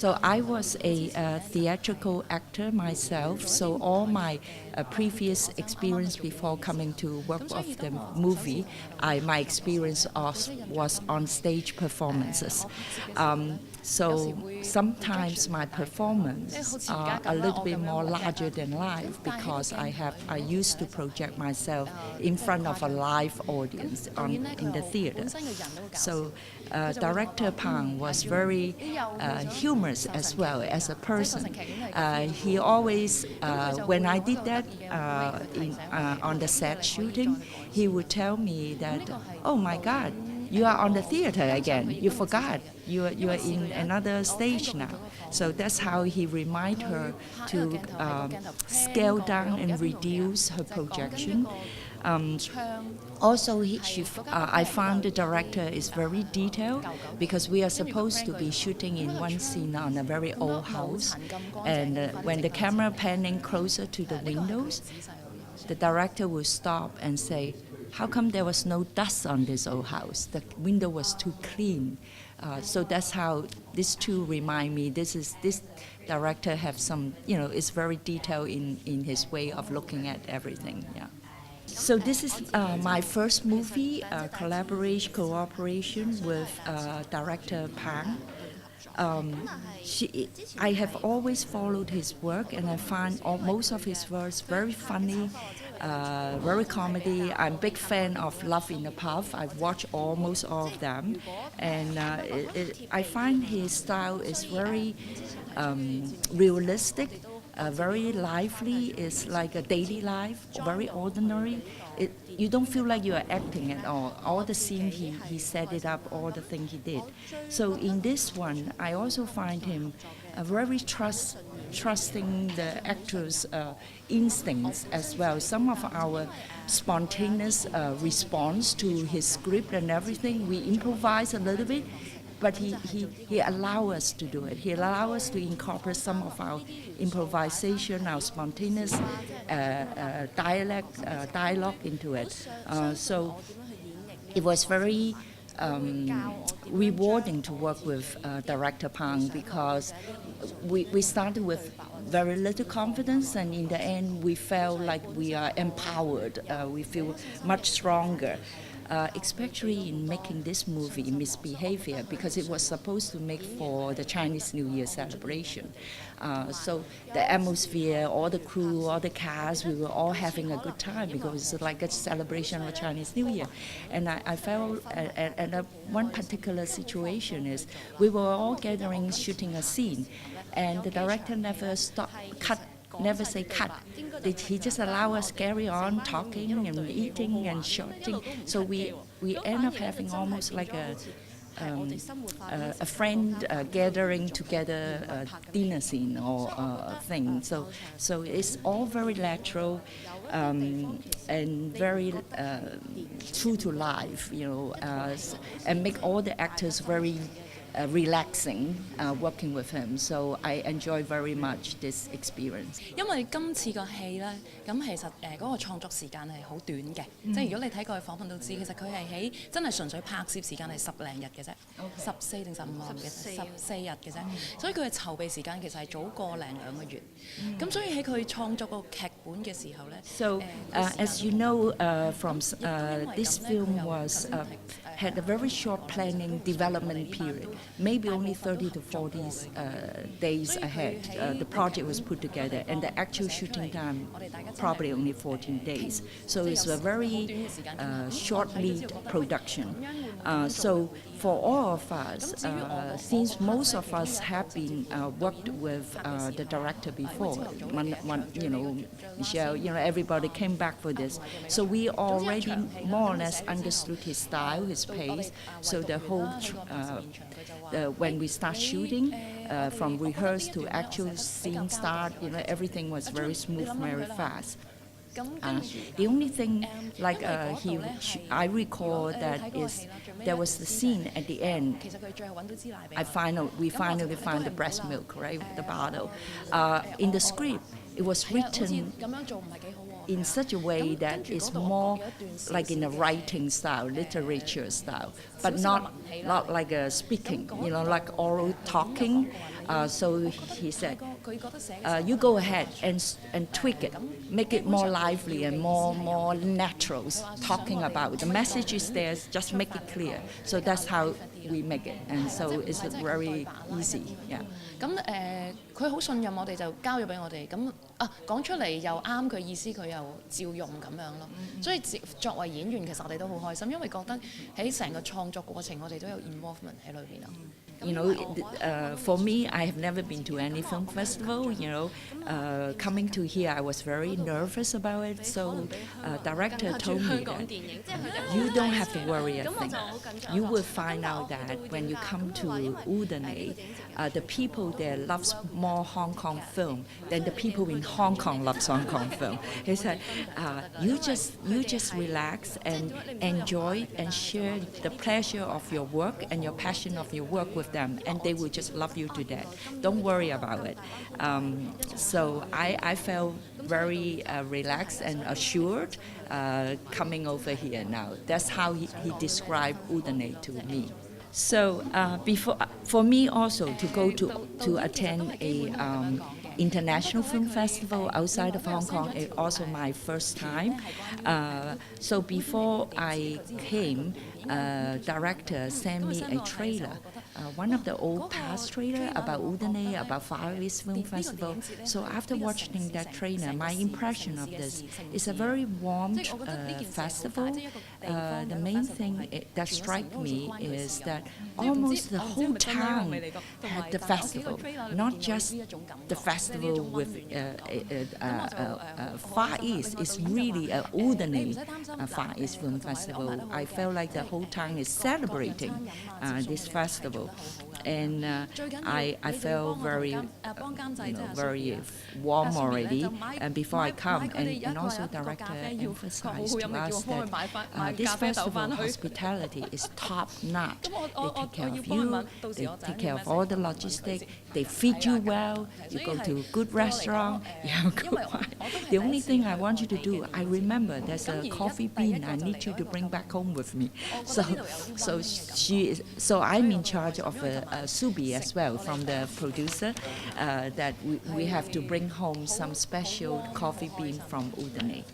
So I was a theatrical actor myself, so all my previous experience before coming to work of the movie, my experience was on stage performances. So sometimes my performance are a little bit more larger than life because I used to project myself in front of a live audience in the theater. So Director Pang was very humorous as well as a person. He always, when I did that on the set shooting, he would tell me that, oh my God, you are on the theater again. You forgot. You are in another stage now. So that's how he remind her to scale down and reduce her projection. Also, I found the director is very detailed because we are supposed to be shooting in one scene on a very old house, and when the camera panning closer to the windows, the director will stop and say, how come there was no dust on this old house? The window was too clean. So that's how these two remind me. This director have some, is very detailed in his way of looking at everything. Yeah. So this is my first movie cooperation with director Pang. I have always followed his work, and I find most of his works very funny, very comedy. I'm a big fan of Love in the Puff. I've watched almost all of them, and I find his style is very realistic, very lively. It's like a daily life, very ordinary. You don't feel like you are acting at all. All the scene he set it up, all the thing he did. So in this one, I also find him very trusting the actors' instincts as well. Some of our spontaneous response to his script and everything, we improvise a little bit, but he allows us to do it. He allows us to incorporate some of our improvisation, our spontaneous dialogue into it. So it was very rewarding to work with Director Pang because we started with very little confidence, and in the end we felt like we are empowered. We feel much stronger. Especially in making this movie, Misbehavior, because it was supposed to make for the Chinese New Year celebration. So the atmosphere, all the crew, all the cast, we were all having a good time because it's like a celebration of Chinese New Year. And I felt, and one particular situation is, we were all gathering, shooting a scene, and the director never never say cut. He just allow us carry on talking and eating and shooting. So we end up having almost like a friend gathering together dinner scene or thing. So it's all very natural and very true to life, and make all the actors very relaxing working with him. So I enjoy very much this experience. 因為今次個戲咧，咁其實嗰個創作時間係好短嘅，即係如果你睇過佢訪問都知，其實佢係喺真係純粹拍攝時間係10零日嘅啫，14定15我唔記得，14日嘅啫，所以佢嘅籌備時間其實係早個零2個月。咁所以喺佢創作個劇本嘅時候咧，So as you know, from this film had a very short planning development period, maybe only 30 to 40 days ahead. The project was put together, and the actual shooting time probably only 14 days. So it's a very short lead production. So for all of us, since most of us have been worked with the director before, Michelle, everybody came back for this. So we already more or less understood his style, his pace. So the whole, when we start shooting, from rehearse to actual scene start, everything was very smooth, very fast. The only thing, like I recall that is there was the scene at the end. We finally found the breast milk, right, the bottle. In the script, it was written. in such a way that it's more like in a writing style, literature style, but not like a speaking, like oral talking. So he said, you go ahead and tweak it, make it more lively and more natural, talking about the message is there, just make it clear. So that's how we make it, and so it's very easy. Yeah. 咁佢好信任我哋就交咗俾我哋，咁講出嚟又啱佢意思，佢又照用咁樣咯。所以作為演員，其實我哋都好開心，因為覺得喺成個創作過程，我哋都有 involvement 喺裏邊咯。For me, I have never been to any film festival. Coming to here, I was very nervous about it. So, director told me that you don't have to worry a thing. You will find out that when you come to Udane, the people there loves more Hong Kong film than the people in Hong Kong loves Hong Kong film. He said, you just relax and enjoy and share the pleasure of your work and your passion of your work with them, and they will just love you to death. Don't worry about it. So I felt very relaxed and assured coming over here now. That's how he described Udane to me. So for me also to go to attend a international film festival outside of Hong Kong is also my first time. So before I came, director sent me a trailer. One of the old past trailer about Udane, about Far East Film Festival. So after watching that trailer, my impression of this is a very warm festival. The main thing that struck me is that almost the whole town had the festival, not just the festival with Far East. It's really a Udane Far East Film Festival. I felt like the whole town is celebrating this festival. And I felt very warm already. And before I come, and also director emphasized to us that this festival hospitality is top notch. They take care of you. They take care of all the logistics. They feed you well. You go to a good restaurant. You have good wine. The only thing I want you to do, I remember there's a coffee bean I need you to bring back home with me. So I'm in charge of a Subi as well from the producer that we have to bring home some special coffee bean from Udane.